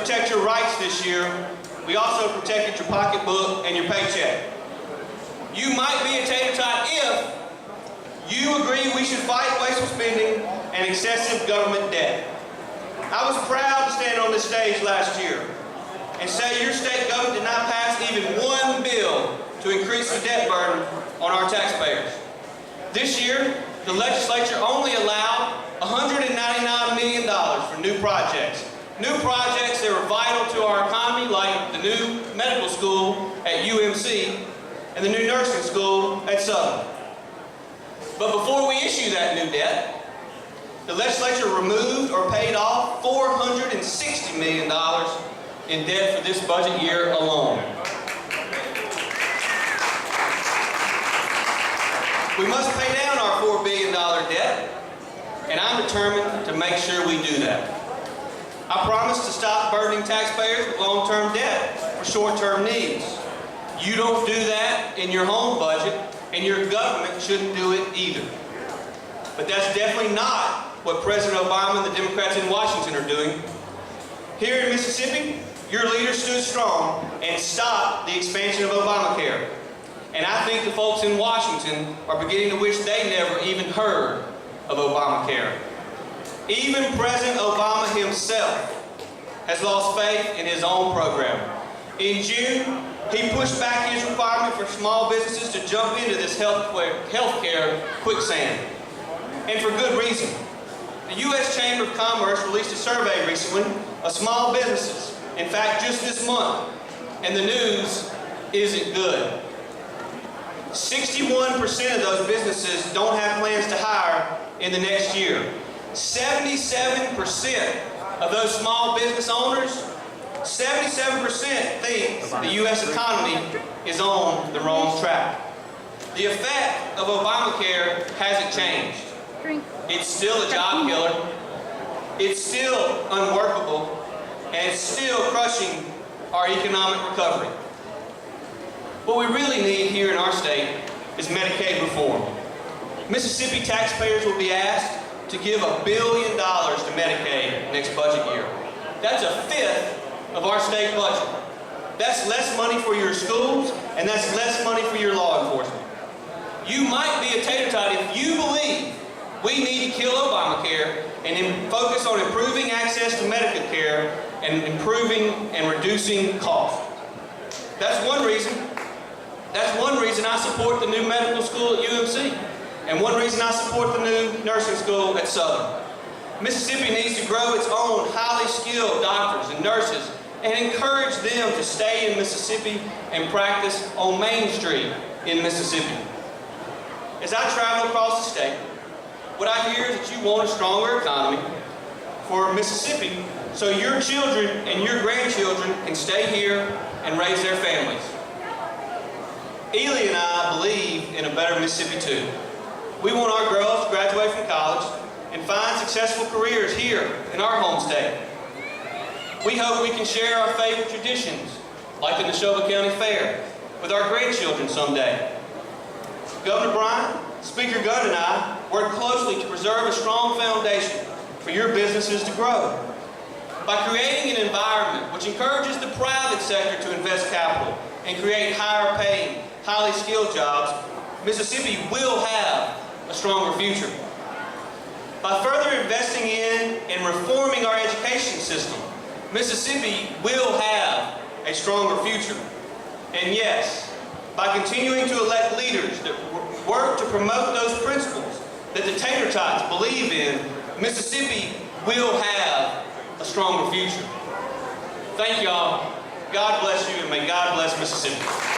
protect your rights this year, we also protected your pocketbook and your paycheck. You might be a tater tot if you agree we should fight wasteful spending and excessive government debt. I was proud to stand on this stage last year and say your state government did not pass even one bill to increase the debt burden on our taxpayers. This year, the legislature only allowed $199 million for new projects. New projects that are vital to our economy, like the new medical school at UMC and the new nursing school at Southern. But before we issue that new debt, the legislature removed or paid off $460 million in debt for this budget year alone. We must pay down our $4 billion debt, and I'm determined to make sure we do that. I promise to stop burdening taxpayers with long-term debt for short-term needs. You don't do that in your home budget, and your government shouldn't do it either. But that's definitely not what President Obama and the Democrats in Washington are doing. Here in Mississippi, your leaders stood strong and stopped the expansion of Obamacare. And I think the folks in Washington are beginning to wish they never even heard of Obamacare. Even President Obama himself has lost faith in his own program. In June, he pushed back his requirement for small businesses to jump into this healthcare quicksand. And for good reason. The U.S. Chamber of Commerce released a survey recently of small businesses. In fact, just this month. And the news isn't good. 61% of those businesses don't have plans to hire in the next year. 77% of those small business owners, 77% think the U.S. economy is on the wrong track. The effect of Obamacare hasn't changed. It's still a job killer, it's still unworkable, and it's still crushing our economic recovery. What we really need here in our state is Medicaid reform. Mississippi taxpayers will be asked to give $1 billion to Medicaid next budget year. That's a fifth of our state budget. That's less money for your schools, and that's less money for your law enforcement. You might be a tater tot if you believe we need to kill Obamacare and focus on improving access to medical care and improving and reducing costs. That's one reason I support the new medical school at UMC, and one reason I support the new nursing school at Southern. Mississippi needs to grow its own highly skilled doctors and nurses and encourage them to stay in Mississippi and practice on Main Street in Mississippi. As I travel across the state, what I hear is that you want a stronger economy for Mississippi so your children and your grandchildren can stay here and raise their families. Ely and I believe in a better Mississippi too. We want our girls to graduate from college and find successful careers here in our home state. We hope we can share our favorite traditions, like the Neshoba County Fair, with our grandchildren someday. Governor Bryant, Speaker Gunn, and I work closely to preserve a strong foundation for your businesses to grow. By creating an environment which encourages the private sector to invest capital and create higher paying, highly skilled jobs, Mississippi will have a stronger future. By further investing in and reforming our education system, Mississippi will have a stronger future. And yes, by continuing to elect leaders that work to promote those principles that the tater tots believe in, Mississippi will have a stronger future. Thank y'all. God bless you, and may God bless Mississippi.